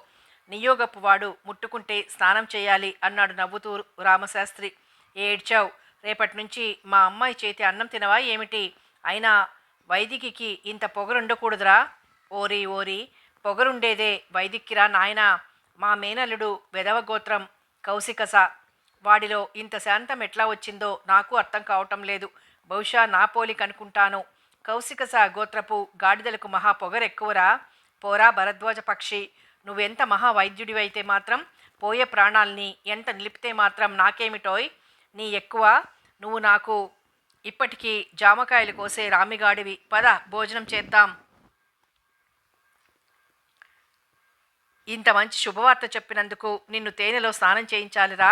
నియోగపు వాడు ముట్టుకుంటే స్నానం చేయాలి అన్నాడు నవ్వుతూ రామశాస్త్రి. ఏడ్చావు. రేపటి నుంచి మా అమ్మాయి చేతి అన్నం తినవా ఏమిటి? అయినా వైదికికి ఇంత పొగరుండకూడదురా. ఓరి ఓరి, పొగరుండేదే వైదిక్కిరా నాయనా. మా మేనల్లుడు వెదవగోత్రం కౌశికస. వాడిలో ఇంత శాంతం ఎట్లా వచ్చిందో నాకు అర్థం కావటం లేదు. బహుశా నా పోలిక అనుకుంటాను. కౌశికస గోత్రపు గాడిదలకు మహా పొగరెక్కువరా. పోరా భరద్వాజ పక్షి, నువ్వెంత మహా వైద్యుడివైతే మాత్రం, పోయే ప్రాణాల్ని ఎంత నిలిపితే మాత్రం నాకేమిటోయ్ నీ ఎక్కువ. నువ్వు నాకు ఇప్పటికీ జామకాయలు కోసే రామిగాడివి. పద, భోజనం చేద్దాం. ఇంత మంచి శుభవార్త చెప్పినందుకు నిన్ను తేనెలో స్నానం చేయించాలిరా.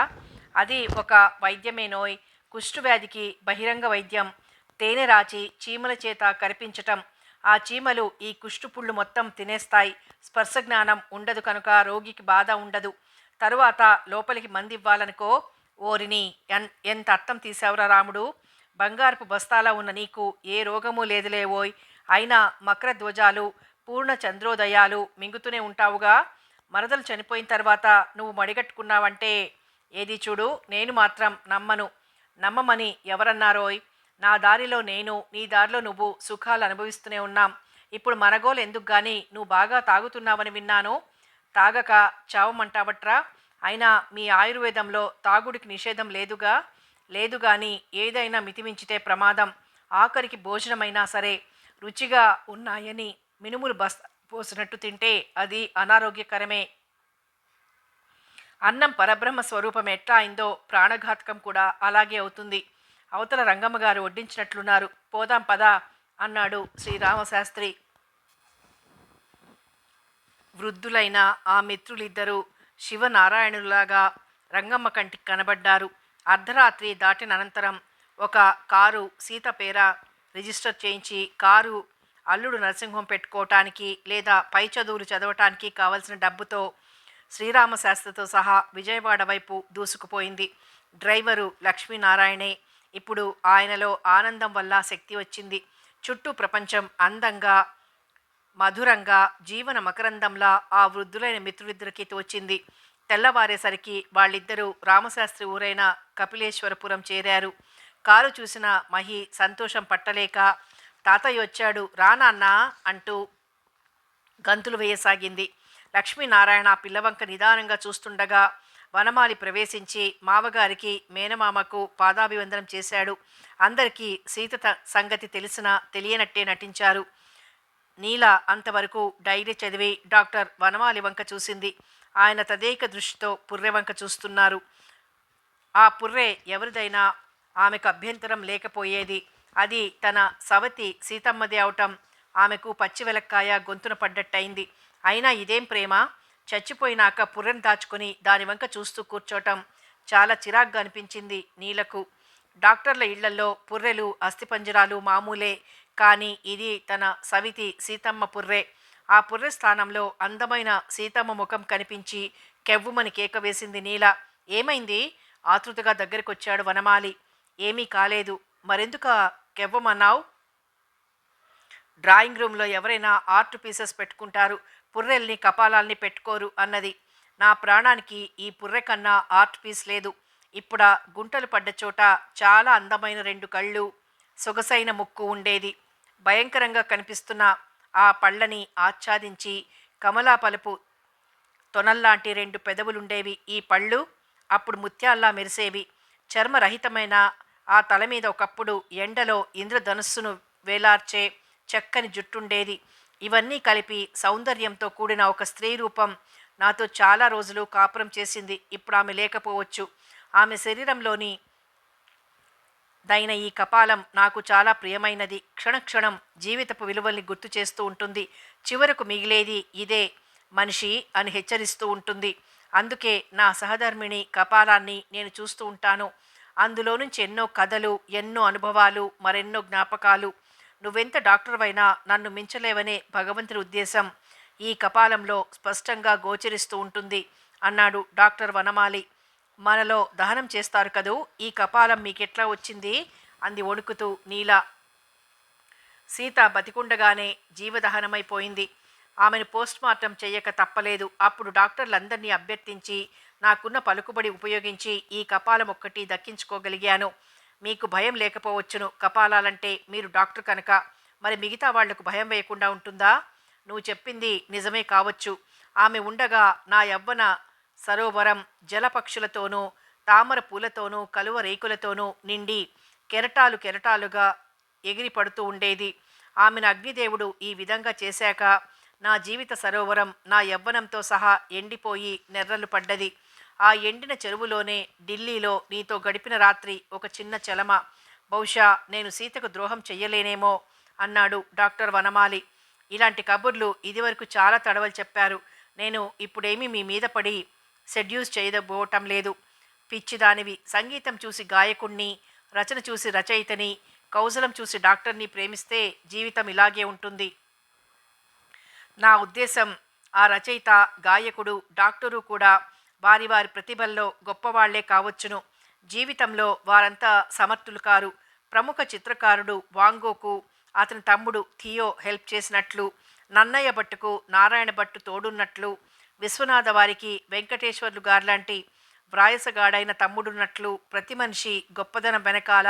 అది ఒక వైద్యమేనోయ్. కుష్ఠవ్యాధికి బహిరంగ వైద్యం. తేనె రాచి చీమల చేత కరిపించటం. ఆ చీమలు ఈ కుష్ఠుపుళ్ళు మొత్తం తినేస్తాయి. స్పర్శ జ్ఞానం ఉండదు కనుక రోగికి బాధ ఉండదు. తరువాత లోపలికి మంది ఇవ్వాలనుకో. ఓరిని, ఎంత అర్థం తీసావురా రాముడు. బంగారపు బస్తాలా ఉన్న నీకు ఏ రోగము లేదులేవోయ్. అయినా మకర ధ్వజాలు, పూర్ణ చంద్రోదయాలు మింగుతూనే ఉంటావుగా. మరదలు చనిపోయిన తర్వాత నువ్వు మడిగట్టుకున్నావంటే ఏది చూడు, నేను మాత్రం నమ్మను. నమ్మమని ఎవరన్నారోయ్? నా దారిలో నేను, నీ దారిలో నువ్వు సుఖాలు అనుభవిస్తూనే ఉన్నాం. ఇప్పుడు మనగోలు ఎందుకు గాని, నువ్వు బాగా తాగుతున్నావని విన్నాను. తాగక చావమంటావట్రా? అయినా మీ ఆయుర్వేదంలో తాగుడికి నిషేధం లేదుగా? లేదు గాని ఏదైనా మితిమించితే ప్రమాదం. ఆఖరికి భోజనమైనా సరే రుచిగా ఉన్నాయని మినుములు పోసినట్టు తింటే అది అనారోగ్యకరమే. అన్నం పరబ్రహ్మ స్వరూపం ఎట్లా అయిందో ప్రాణఘాతకం కూడా అలాగే అవుతుంది. అవతల రంగమ్మ గారు వడ్డించినట్లున్నారు, పోదాం పదా అన్నాడు శ్రీరామశాస్త్రి. వృద్ధులైన ఆ మిత్రులిద్దరూ శివనారాయణులాగా రంగమ్మ కంటికి కనబడ్డారు. అర్ధరాత్రి దాటిన అనంతరం ఒక కారు సీత పేర రిజిస్టర్ చేయించి కారు అల్లుడు నరసింహం పెట్టుకోవటానికి లేదా పై చదువులు చదవటానికి కావలసిన డబ్బుతో శ్రీరామశాస్త్రితో సహా విజయవాడ వైపు దూసుకుపోయింది. డ్రైవరు లక్ష్మీనారాయణే. ఇప్పుడు ఆయనలో ఆనందం వల్ల శక్తి వచ్చింది. చుట్టూ ప్రపంచం అందంగా మధురంగా జీవన మకరందంలా ఆ వృద్ధులైన మిత్రులిద్దరికీ తోచింది. తెల్లవారేసరికి వాళ్ళిద్దరూ రామశాస్త్రి ఊరైన కపిలేశ్వరపురం చేరారు. కారు చూసిన మహి సంతోషం పట్టలేక, తాతయ్య వచ్చాడు రా నాన్న అంటూ గంతులు వేయసాగింది. లక్ష్మీనారాయణ పిల్లవంక నిదానంగా చూస్తుండగా వనమాలి ప్రవేశించి మావగారికి మేనమామకు పాదాభివందనం చేశాడు. అందరికీ సీత సంగతి తెలిసినా తెలియనట్టే నటించారు. నీల అంతవరకు డైరీ చదివి డాక్టర్ వనమాలి వంక చూసింది. ఆయన తదేక దృష్టితో పుర్రె వంక చూస్తున్నారు. ఆ పుర్రె ఎవరిదైనా ఆమెకు అభ్యంతరం లేకపోయేది. అది తన సవతి సీతమ్మది అవటం ఆమెకు పచ్చి వెలక్కాయ గొంతున పడ్డట్టయింది. అయినా ఇదేం ప్రేమ? చచ్చిపోయినాక పుర్రెను దాచుకొని దాని వంక చూస్తూ కూర్చోటం చాలా చిరాగ్గా అనిపించింది నీలకు. డాక్టర్ల ఇళ్లలో పుర్రెలు అస్థిపంజరాలు మామూలే, కానీ ఇది తన సవితి సీతమ్మ పుర్రె. ఆ పుర్రె స్థానంలో అందమైన సీతమ్మ ముఖం కనిపించి కెవ్వుమని కేక వేసింది నీల. ఏమైంది? ఆతృతగా దగ్గరికొచ్చాడు వనమాలి. ఏమీ కాలేదు. మరెందుక కెవ్వమన్నావు? డ్రాయింగ్ రూమ్లో ఎవరైనా ఆర్ట్ పీసెస్ పెట్టుకుంటారు, పుర్రెల్ని కపాలాల్ని పెట్టుకోరు అన్నది. నా ప్రాణానికి ఈ పుర్రె కన్నా ఆర్ట్ పీస్ లేదు. ఇప్పుడా గుంటలు పడ్డ చోట చాలా అందమైన 2 కళ్ళు, సొగసైన ముక్కు ఉండేది. భయంకరంగా కనిపిస్తున్న ఆ పళ్ళని ఆచ్ఛాదించి కమలా పలుపు తొనల్లాంటి 2 పెదవులుండేవి ఈ పళ్ళు. అప్పుడు ముత్యాల్లా మెరిసేవి. చర్మరహితమైన ఆ తల మీద ఒకప్పుడు ఎండలో ఇంద్రధనుస్సును వేలార్చే చక్కని జుట్టుండేది. ఇవన్నీ కలిపి సౌందర్యంతో కూడిన ఒక స్త్రీ రూపం నాతో చాలా రోజులు కాపురం చేసింది. ఇప్పుడు ఆమె లేకపోవచ్చు. ఆమె శరీరంలోని దైన ఈ కపాలం నాకు చాలా ప్రియమైనది. క్షణక్షణం జీవితపు విలువల్ని గుర్తు చేస్తూ ఉంటుంది. చివరకు మిగిలేది ఇదే మనిషి అని హెచ్చరిస్తూ ఉంటుంది. అందుకే నా సహధర్మిణి కపాలాన్ని నేను చూస్తూ ఉంటాను. అందులో నుంచి ఎన్నో కథలు, ఎన్నో అనుభవాలు, మరెన్నో జ్ఞాపకాలు. నువ్వెంత డాక్టర్వైనా నన్ను మించలేవనే భగవంతుని ఉద్దేశం ఈ కపాలంలో స్పష్టంగా గోచరిస్తూ ఉంటుంది అన్నాడు డాక్టర్ వనమాలి. మనలో దహనం చేస్తారు కదూ, ఈ కపాలం మీకెట్లా వచ్చింది అంది వణుకుతూ నీల. సీత బతికుండగానే జీవదహనమైపోయింది. ఆమెను పోస్ట్మార్టం చెయ్యక తప్పలేదు. అప్పుడు డాక్టర్లందరినీ అభ్యర్థించి నాకున్న పలుకుబడి ఉపయోగించి ఈ కపాలం ఒక్కటి దక్కించుకోగలిగాను. మీకు భయం లేకపోవచ్చును కపాలాలంటే, మీరు డాక్టర్ కనుక. మరి మిగతా వాళ్లకు భయం వేయకుండా ఉంటుందా? నువ్వు చెప్పింది నిజమే కావచ్చు. ఆమె ఉండగా నా యవ్వన సరోవరం జలపక్షులతోనూ తామర పూలతోనూ కలువ రేకులతోనూ నిండి కెరటాలు కెరటాలుగా ఎగిరి పడుతూ ఉండేది. ఆమెను అగ్నిదేవుడు ఈ విధంగా చేశాక నా జీవిత సరోవరం నా యవ్వనంతో సహా ఎండిపోయి నెర్రలు పడ్డది. ఆ ఎండిన చెరువులోనే ఢిల్లీలో నీతో గడిపిన రాత్రి ఒక చిన్న చలమ. బహుశా నేను సీతకు ద్రోహం చెయ్యలేనేమో అన్నాడు డాక్టర్ వనమాలి. ఇలాంటి కబుర్లు ఇదివరకు చాలా తడవలు చెప్పారు. నేను ఇప్పుడేమీ మీ మీద పడి సెడ్యూస్ చేయబోవటం లేదు. పిచ్చిదానివి. సంగీతం చూసి గాయకుణ్ణి, రచన చూసి రచయితని, కౌశలం చూసి డాక్టర్ని ప్రేమిస్తే జీవితం ఇలాగే ఉంటుంది. నా ఉద్దేశం ఆ రచయిత, గాయకుడు, డాక్టరు కూడా వారి వారి ప్రతిభల్లో గొప్పవాళ్లే కావచ్చును. జీవితంలో వారంతా సమర్థులు కారు. ప్రముఖ చిత్రకారుడు వాంగోకు అతని తమ్ముడు థియో హెల్ప్ చేసినట్లు, నన్నయ్య భట్టుకు నారాయణ భట్టు తోడున్నట్లు, విశ్వనాథ వారికి వెంకటేశ్వర్లు గారులాంటి వ్రాయసగాడైన తమ్ముడున్నట్లు ప్రతి మనిషి గొప్పదనం వెనకాల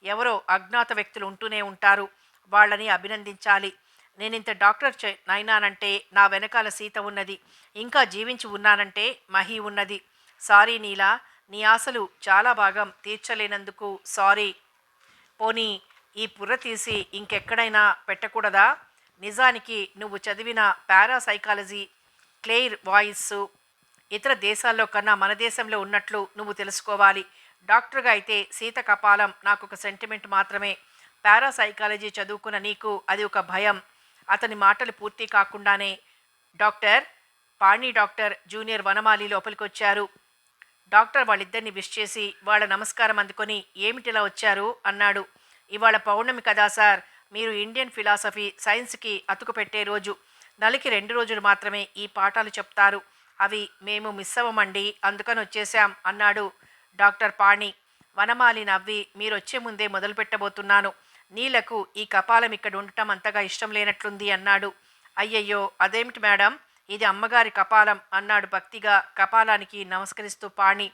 ఎవరో అజ్ఞాత వ్యక్తులు ఉంటూనే ఉంటారు. వాళ్ళని అభినందించాలి. నేనింత డాక్టర్ నైనానంటే నా వెనకాల సీత ఉన్నది. ఇంకా జీవించి ఉన్నానంటే మహి ఉన్నది. సారీ నీలా, నీ ఆశలు చాలా భాగం తీర్చలేనందుకు సారీ. పోనీ ఈ పుర్ర తీసి ఇంకెక్కడైనా పెట్టకూడదా? నిజానికి నువ్వు చదివిన పారాసైకాలజీ క్లెయిర్ వాయిస్ ఇతర దేశాల్లో కన్నా మన దేశంలో ఉన్నట్లు నువ్వు తెలుసుకోవాలి. డాక్టర్గా అయితే సీత కపాలం నాకు ఒక సెంటిమెంట్ మాత్రమే. పారాసైకాలజీ చదువుకున్న నీకు అది ఒక భయం. అతని మాటలు పూర్తి కాకుండానే డాక్టర్ పాణి డాక్టర్ జూనియర్ వనమాలి లోపలికొచ్చారు. డాక్టర్ వాళ్ళిద్దరిని విష్ చేసి వాళ్ళ నమస్కారం అందుకొని ఏమిటిలా వచ్చారు అన్నాడు. ఇవాళ పౌర్ణమి కదా సార్, మీరు ఇండియన్ ఫిలాసఫీ సైన్స్కి అతుకు పెట్టే రోజు. నెలకి 2 రోజులు మాత్రమే ఈ పాఠాలు చెప్తారు. అవి మేము మిస్ అవ్వమండి, అందుకని వచ్చేశాం అన్నాడు డాక్టర్ పాణి. వనమాలి నవ్వి మీరొచ్చే ముందే మొదలు పెట్టబోతున్నాను. నీలకు ఈ కపాలం ఇక్కడ ఉండటం అంతగా ఇష్టం లేనట్లుంది అన్నాడు. అయ్యయ్యో అదేమిటి మేడం, ఇది అమ్మగారి కపాలం అన్నాడు భక్తిగా కపాలానికి నమస్కరిస్తూ పాణి.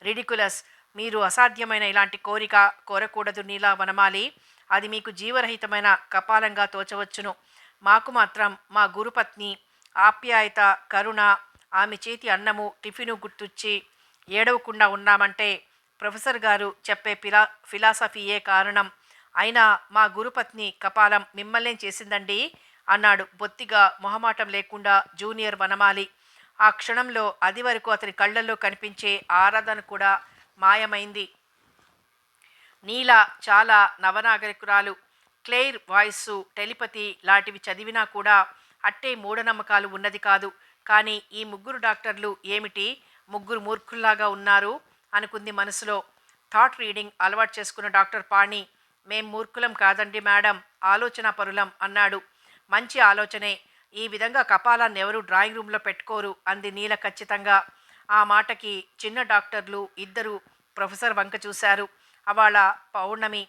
రిడికులస్, మీరు అసాధ్యమైన ఇలాంటి కోరిక కోరకూడదు నీలా వనమాలి. అది మీకు జీవరహితమైన కపాలంగా తోచవచ్చును. మాకు మాత్రం మా గురుపత్ని ఆప్యాయత, కరుణ, ఆమె చేతి అన్నము టిఫిను గుర్తొచ్చి ఏడవకుండా ఉన్నామంటే ప్రొఫెసర్ గారు చెప్పే ఫిలాసఫీయే కారణం. అయినా మా గురుపత్ని కపాలం మిమ్మల్నేం చేసిందండి అన్నాడు బొత్తిగా మొహమాటం లేకుండా జూనియర్ వనమాలి. ఆ క్షణంలో అది వరకు అతని కళ్ళల్లో కనిపించే ఆరాధన కూడా మాయమైంది. నీల చాలా నవనాగరికురాలు. క్లెయిర్ వాయిస్సు, టెలిపతి లాంటివి చదివినా కూడా అట్టే మూఢనమ్మకాలు ఉన్నది కాదు. కానీ ఈ ముగ్గురు డాక్టర్లు ఏమిటి, ముగ్గురు మూర్ఖుల్లాగా ఉన్నారు అనుకుంది మనసులో. థాట్ రీడింగ్ అలవాటు చేసుకున్న డాక్టర్ పాణి, మేం మూర్ఖులం కాదండి మేడం, ఆలోచన పరులం అన్నాడు. మంచి ఆలోచనే. ఈ విధంగా కపాలాన్ని ఎవరు డ్రాయింగ్ రూమ్లో పెట్టుకోరు అంది నీల ఖచ్చితంగా. ఆ మాటకి చిన్న డాక్టర్లు ఇద్దరు ప్రొఫెసర్ వంక చూశారు. అవాళ పౌర్ణమి,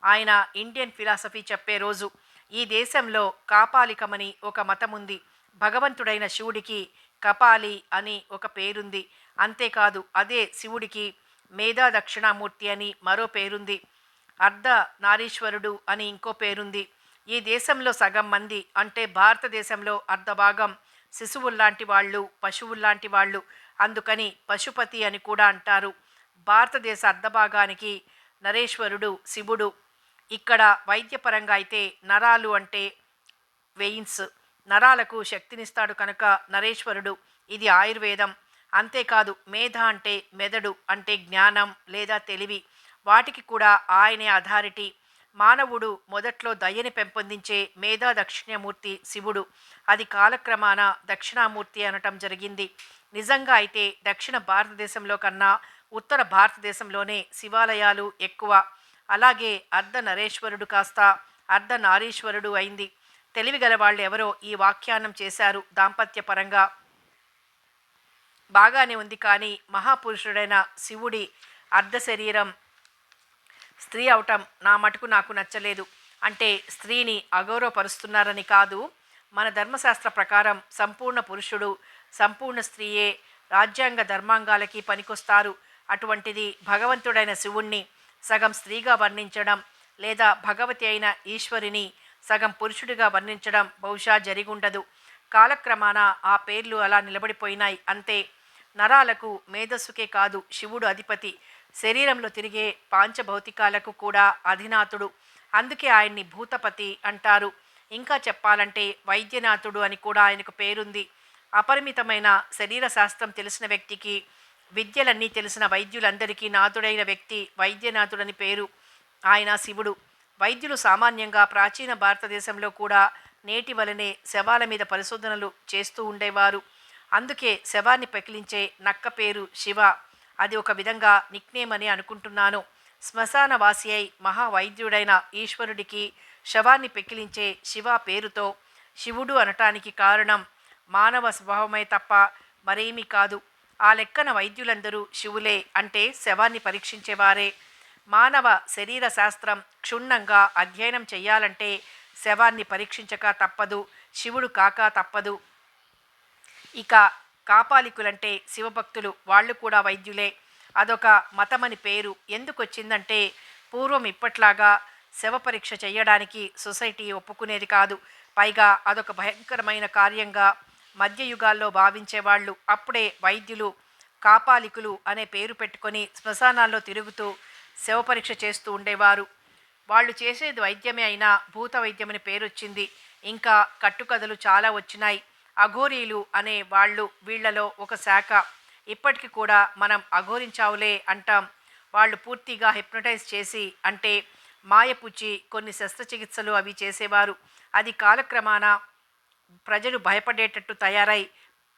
ఆయన ఇండియన్ ఫిలాసఫీ చెప్పే రోజు. ఈ దేశంలో కాపాలికమని ఒక మతం ఉంది. భగవంతుడైన శివుడికి కపాలి అని ఒక పేరుంది. అంతేకాదు అదే శివుడికి మేధా దక్షిణామూర్తి అని మరో పేరుంది. అర్ధ నారీశ్వరుడు అని ఇంకో పేరుంది. ఈ దేశంలో సగం మంది అంటే భారతదేశంలో అర్ధభాగం శిశువుల్లాంటి వాళ్ళు, పశువుల్లాంటి వాళ్ళు. అందుకని పశుపతి అని కూడా అంటారు. భారతదేశ అర్ధభాగానికి నరేశ్వరుడు శివుడు. ఇక్కడ వైద్యపరంగా అయితే నరాలు అంటే వెయిన్స్, నరాలకు శక్తినిస్తాడు కనుక నరేశ్వరుడు. ఇది ఆయుర్వేదం. అంతేకాదు మేధ అంటే మెదడు అంటే జ్ఞానం లేదా తెలివి. వాటికి కూడా ఆయనే అథారిటీ. మానవుడు మొదట్లో దయ్యని పెంపొందించే మేధా దక్షిణామూర్తి శివుడు. అది కాలక్రమాన దక్షిణామూర్తి అనటం జరిగింది. నిజంగా అయితే దక్షిణ భారతదేశంలో కన్నా ఉత్తర భారతదేశంలోనే శివాలయాలు ఎక్కువ. అలాగే అర్ధ నరేశ్వరుడు కాస్త అర్ధ నారీశ్వరుడు అయింది. తెలివిగల వాళ్ళు ఎవరో ఈ వ్యాఖ్యానం చేశారు దాంపత్యపరంగా. బాగానే ఉంది, కానీ మహాపురుషుడైన శివుడి అర్ధ శరీరం స్త్రీ అవటం నా మటుకు నాకు నచ్చలేదు. అంటే స్త్రీని అగౌరవపరుస్తున్నారని కాదు. మన ధర్మశాస్త్ర ప్రకారం సంపూర్ణ పురుషుడు, సంపూర్ణ స్త్రీయే రాజ్యాంగ ధర్మాంగాలకి పనికొస్తారు. అటువంటిది భగవంతుడైన శివుణ్ణి సగం స్త్రీగా వర్ణించడం, లేదా భగవతి అయిన ఈశ్వరిని సగం పురుషుడిగా వర్ణించడం బహుశా జరిగుండదు. కాలక్రమాన ఆ పేర్లు అలా నిలబడిపోయినాయి అంతే. నరాలకు, మేధస్సుకే కాదు శివుడు అధిపతి. శరీరంలో తిరిగే పాంచభౌతికాలకు కూడా అధినాథుడు. అందుకే ఆయన్ని భూతపతి అంటారు. ఇంకా చెప్పాలంటే వైద్యనాథుడు అని కూడా ఆయనకు పేరుంది. అపరిమితమైన శరీర శాస్త్రం తెలిసిన వ్యక్తికి, విద్యలన్నీ తెలిసిన వైద్యులందరికీ నాథుడైన వ్యక్తి వైద్యనాథుడని పేరు. ఆయన శివుడు. వైద్యులు సామాన్యంగా ప్రాచీన భారతదేశంలో కూడా నేటి వలనే శవాల మీద పరిశోధనలు చేస్తూ ఉండేవారు. అందుకే శవాన్ని పెకిలించే నక్క పేరు శివ. అది ఒక విధంగా నిక్నేమ్ అని అనుకుంటున్నాను. శ్మశానవాసి అయి మహావైద్యుడైన ఈశ్వరుడికి శవాన్ని పెకిలించే శివ పేరుతో శివుడు అనటానికి కారణం మానవ స్వభావమే తప్ప మరేమీ కాదు. ఆ లెక్కన వైద్యులందరూ శివులే, అంటే శవాన్ని పరీక్షించేవారే. మానవ శరీర శాస్త్రం క్షుణ్ణంగా అధ్యయనం చెయ్యాలంటే శవాన్ని పరీక్షించక తప్పదు, శివుడు కాక తప్పదు. ఇక కాపాలికులంటే శివభక్తులు, వాళ్ళు కూడా వైద్యులే. అదొక మతమని పేరు ఎందుకు వచ్చిందంటే పూర్వం ఇప్పట్లాగా శవ పరీక్ష చేయడానికి సొసైటీ ఒప్పుకునేది కాదు. పైగా అదొక భయంకరమైన కార్యంగా మధ్యయుగాల్లో భావించేవాళ్ళు. అప్పుడే వైద్యులు కాపాలికులు అనే పేరు పెట్టుకొని శ్మశానాల్లో తిరుగుతూ శవ పరీక్ష చేస్తూ ఉండేవారు. వాళ్ళు చేసేది వైద్యమే అయినా భూత వైద్యమని పేరొచ్చింది. ఇంకా కట్టుకథలు చాలా వచ్చినాయి. అఘోరీలు అనే వాళ్ళు వీళ్ళలో ఒక శాఖ. ఇప్పటికి కూడా మనం అఘోరించావులే అంటాం. వాళ్ళు పూర్తిగా హిప్నటైజ్ చేసి అంటే మాయపుచ్చి కొన్ని శస్త్రచికిత్సలు అవి చేసేవారు. అది కాలక్రమాన ప్రజలు భయపడేటట్టు తయారై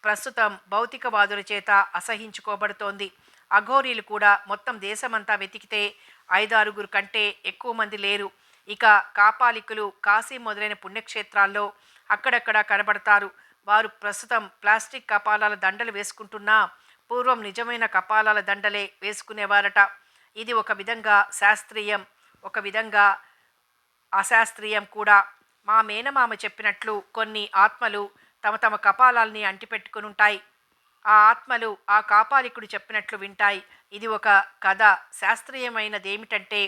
ప్రస్తుతం భౌతికవాదుల చేత అసహించుకోబడుతోంది. అఘోరీలు కూడా మొత్తం దేశమంతా వెతికితే 5-6 కంటే ఎక్కువ మంది లేరు. ఇక కాపాలికులు కాశీ మొదలైన పుణ్యక్షేత్రాల్లో అక్కడక్కడ కనబడతారు. వారు ప్రస్తుతం ప్లాస్టిక్ కపాలాల దండలు వేసుకుంటున్నా పూర్వం నిజమైన కపాలాల దండలే వేసుకునేవారట. ఇది ఒక విధంగా శాస్త్రీయం, ఒక విధంగా అశాస్త్రీయం కూడా. మా మేనమామ చెప్పినట్లు కొన్ని ఆత్మలు తమ తమ కపాలాల్ని అంటిపెట్టుకునుంటాయి. ఆ ఆత్మలు ఆ కాపాలికుడు చెప్పినట్లు వింటాయి. ఇది ఒక కథ. శాస్త్రీయమైనదేమిటంటే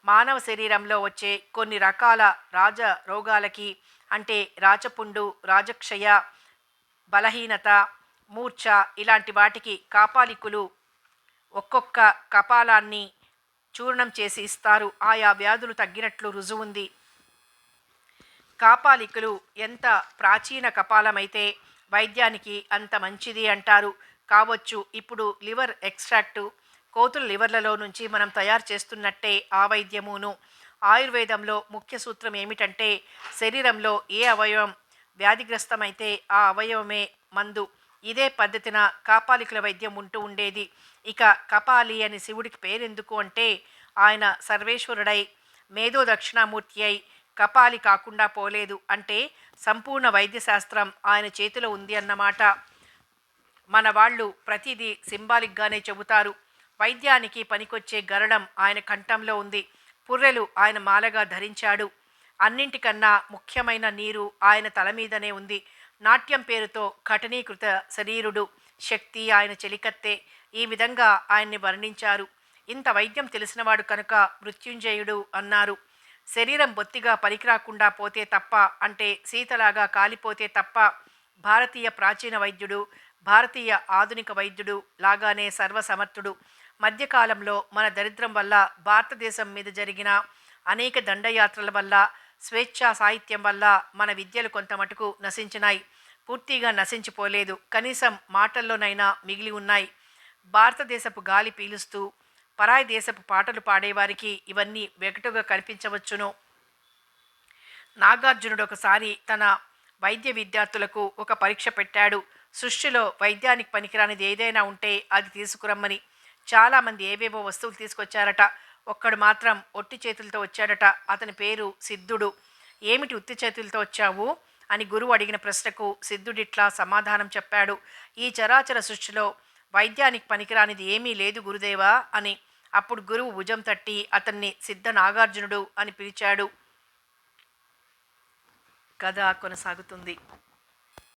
మానవ శరీరంలో వచ్చే కొన్ని రకాల రాజ రోగాలకి అంటే రాచపుండు, రాజక్షయ, బలహీనత, మూర్ఛ ఇలాంటి వాటికి కాపాలికులు ఒక్కొక్క కపాలాన్ని చూర్ణం చేసి ఇస్తారు. ఆయా వ్యాధులు తగ్గినట్లు రుజువుంది. కాపాలికులు ఎంత ప్రాచీన కపాలమైతే వైద్యానికి అంత మంచిది అంటారు. కావచ్చు ఇప్పుడు లివర్ ఎక్స్ట్రాక్టు కోతుల లివర్లలో నుంచి మనం తయారు చేస్తున్నట్టే ఆ వైద్యమును. ఆయుర్వేదంలో ముఖ్య సూత్రం ఏమిటంటే శరీరంలో ఏ అవయవం వ్యాధిగ్రస్తమైతే ఆ అవయవమే మందు. ఇదే పద్ధతిన కాపాలికుల వైద్యం ఉంటూ ఉండేది. ఇక కపాలి అని శివుడికి పేరెందుకు అంటే ఆయన సర్వేశ్వరుడై మేధో దక్షిణామూర్తి అయి కపాలి కాకుండా పోలేదు. అంటే సంపూర్ణ వైద్యశాస్త్రం ఆయన చేతిలో ఉంది అన్నమాట. మన వాళ్ళు ప్రతిదీ సింబాలిక్గానే చెబుతారు. వైద్యానికి పనికొచ్చే గరడం ఆయన కంఠంలో ఉంది. పుర్రెలు ఆయన మాలగా ధరించాడు. అన్నింటికన్నా ముఖ్యమైన నీరు ఆయన తల మీదనే ఉంది. నాట్యం పేరుతో ఘటనీకృత శరీరుడు, శక్తి ఆయన చెలికత్తే. ఈ విధంగా ఆయన్ని వర్ణించారు. ఇంత వైద్యం తెలిసినవాడు కనుక మృత్యుంజయుడు అన్నారు. శరీరం బొత్తిగా పనికిరాకుండా పోతే తప్ప అంటే సీతలాగా కాలిపోతే తప్ప భారతీయ ప్రాచీన వైద్యుడు, భారతీయ ఆధునిక వైద్యుడు లాగానే సర్వసమర్థుడు. మధ్యకాలంలో మన దరిద్రం వల్ల భారతదేశం మీద జరిగిన అనేక దండయాత్రల వల్ల స్వేచ్ఛా సాహిత్యం వల్ల మన విద్యలు కొంత మటుకు నశించినాయి. పూర్తిగా నశించిపోలేదు. కనీసం మాటల్లోనైనా మిగిలి ఉన్నాయి. భారతదేశపు గాలి పీలుస్తూ పరాయి దేశపు పాటలు పాడేవారికి ఇవన్నీ వెగటుగా కనిపించవచ్చును. నాగార్జునుడు ఒకసారి తన వైద్య విద్యార్థులకు ఒక పరీక్ష పెట్టాడు. సృష్టిలో వైద్యానికి పనికిరానిది ఏదైనా ఉంటే అది తీసుకురమ్మని. చాలామంది ఏవేవో వస్తువులు తీసుకొచ్చారట. ఒక్కడు మాత్రం ఒట్టి చేతులతో వచ్చాడట. అతని పేరు సిద్ధుడు. ఏమిటి ఉత్తి చేతులతో వచ్చావు అని గురువు అడిగిన ప్రశ్నకు సిద్ధుడిట్లా సమాధానం చెప్పాడు. ఈ చరాచర సృష్టిలో వైద్యానికి పనికిరానిది ఏమీ లేదు గురుదేవా అని. అప్పుడు గురువు భుజం తట్టి అతన్ని సిద్ధ నాగార్జునుడు అని పిలిచాడు. కథ కొనసాగుతుంది.